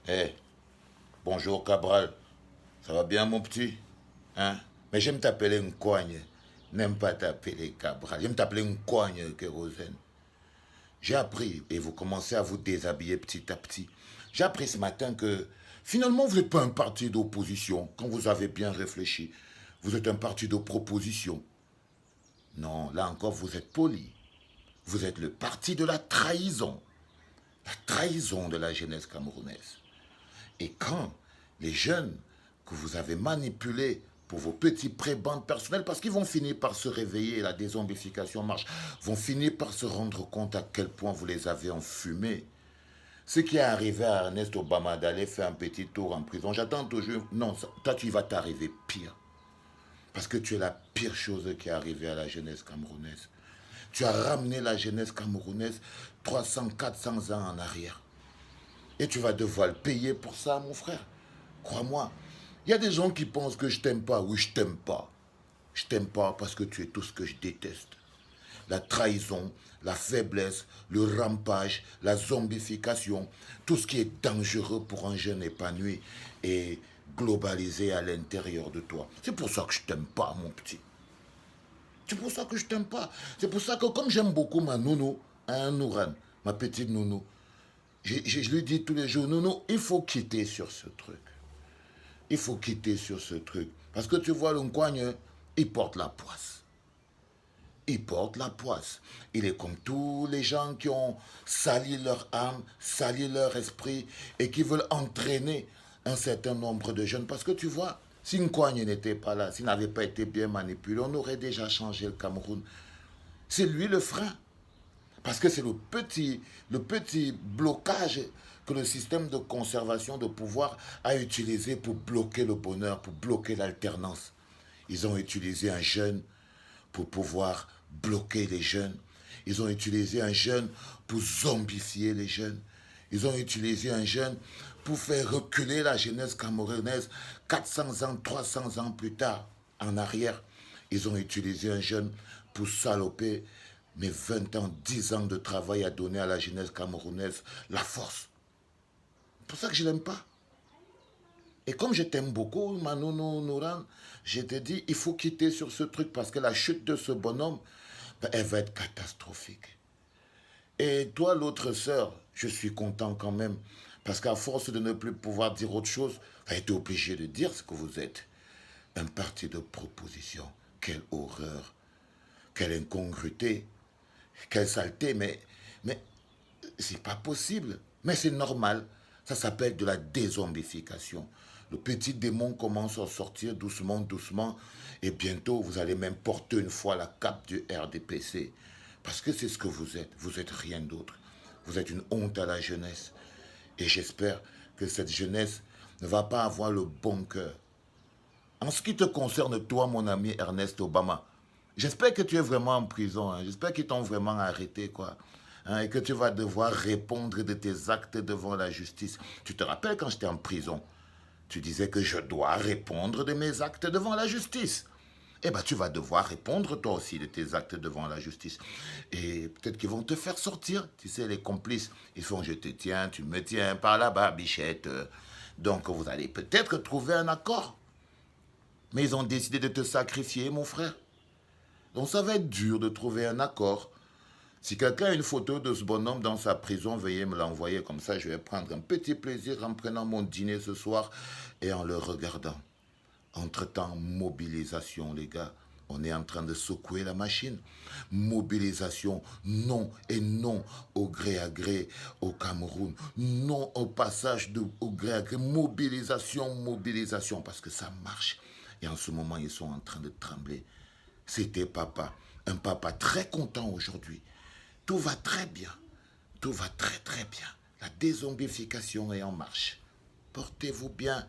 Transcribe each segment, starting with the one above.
Eh, bonjour Cabral. Ça va bien mon petit? Hein? Mais j'aime t'appeler une coigne. N'aime pas t'appeler Cabral. J'aime t'appeler une coigne, kérosène. J'ai appris, et vous commencez à vous déshabiller petit à petit. J'ai appris ce matin que finalement vous n'êtes pas un parti d'opposition quand vous avez bien réfléchi. Vous êtes un parti de proposition. Non, là encore vous êtes poli. Vous êtes le parti de la trahison. La trahison de la jeunesse camerounaise. Et quand les jeunes que vous avez manipulés pour vos petits prébendes personnels, parce qu'ils vont finir par se réveiller, la dézombification marche, vont finir par se rendre compte à quel point vous les avez enfumés. Ce qui est arrivé à Ernest Obama d'aller faire un petit tour en prison, j'attends toujours. Non, toi tu vas t'arriver pire. Parce que tu es la pire chose qui est arrivée à la jeunesse camerounaise. Tu as ramené la jeunesse camerounaise 300, 400 ans en arrière. Et tu vas devoir le payer pour ça, mon frère. Crois-moi. Il y a des gens qui pensent que je t'aime pas. Oui, je t'aime pas. Je t'aime pas parce que tu es tout ce que je déteste. La trahison, la faiblesse, le rampage, la zombification, tout ce qui est dangereux pour un jeune épanoui et globalisé à l'intérieur de toi. C'est pour ça que je t'aime pas, mon petit. C'est pour ça que je t'aime pas. C'est pour ça que comme j'aime beaucoup ma nounou, hein, Nouran, ma petite nounou, je lui dis tous les jours, nounou, il faut quitter sur ce truc. Il faut quitter sur ce truc. Parce que tu vois, le coigne, il porte la poisse. Il porte la poisse. Il est comme tous les gens qui ont sali leur âme, sali leur esprit et qui veulent entraîner un certain nombre de jeunes. Parce que tu vois, si Nkoigne n'était pas là, s'il n'avait pas été bien manipulé, on aurait déjà changé le Cameroun. C'est lui le frein. Parce que c'est le petit blocage que le système de conservation de pouvoir a utilisé pour bloquer le bonheur, pour bloquer l'alternance. Ils ont utilisé un jeune pour pouvoir bloquer les jeunes. Ils ont utilisé un jeune pour zombifier les jeunes. Ils ont utilisé un jeune pour faire reculer la jeunesse camerounaise 400 ans, 300 ans plus tard, en arrière. Ils ont utilisé un jeune pour saloper mes 20 ans, 10 ans de travail à donner à la jeunesse camerounaise la force. C'est pour ça que je ne l'aime pas. Et comme je t'aime beaucoup, Manou Nouran, je te dis, il faut quitter sur ce truc parce que la chute de ce bonhomme, ben, elle va être catastrophique. Et toi, l'autre sœur, je suis content quand même. Parce qu'à force de ne plus pouvoir dire autre chose, tu as été obligé de dire ce que vous êtes. Un parti de proposition. Quelle horreur. Quelle incongruité. Quelle saleté. Mais c'est pas possible. Mais c'est normal. Ça s'appelle de la dézombification. Le petit démon commence à sortir doucement, doucement. Et bientôt, vous allez même porter une fois la cape du RDPC. Parce que c'est ce que vous êtes. Vous êtes rien d'autre. Vous êtes une honte à la jeunesse. Et j'espère que cette jeunesse ne va pas avoir le bon cœur. En ce qui te concerne, toi, mon ami Ernest Obama, j'espère que tu es vraiment en prison. Hein. J'espère qu'ils t'ont vraiment arrêté, quoi. Hein, et que tu vas devoir répondre de tes actes devant la justice. Tu te rappelles quand j'étais en prison, tu disais que je dois répondre de mes actes devant la justice. Eh bien, tu vas devoir répondre toi aussi de tes actes devant la justice. Et peut-être qu'ils vont te faire sortir. Tu sais, les complices, ils font je te tiens, tu me tiens par là-bas, bichette. Donc, vous allez peut-être trouver un accord. Mais ils ont décidé de te sacrifier, mon frère. Donc ça va être dur de trouver un accord. Si quelqu'un a une photo de ce bonhomme dans sa prison, veuillez me l'envoyer. Comme ça, je vais prendre un petit plaisir en prenant mon dîner ce soir et en le regardant. Entre-temps, mobilisation, les gars. On est en train de secouer la machine. Mobilisation, non et non au gré à gré au Cameroun. Non au passage au gré à gré. Mobilisation, mobilisation, parce que ça marche. Et en ce moment, ils sont en train de trembler. C'était papa. Un papa très content aujourd'hui. Tout va très bien. Tout va très très bien. La dézombification est en marche. Portez-vous bien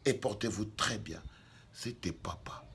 et portez-vous très bien. C'était papa.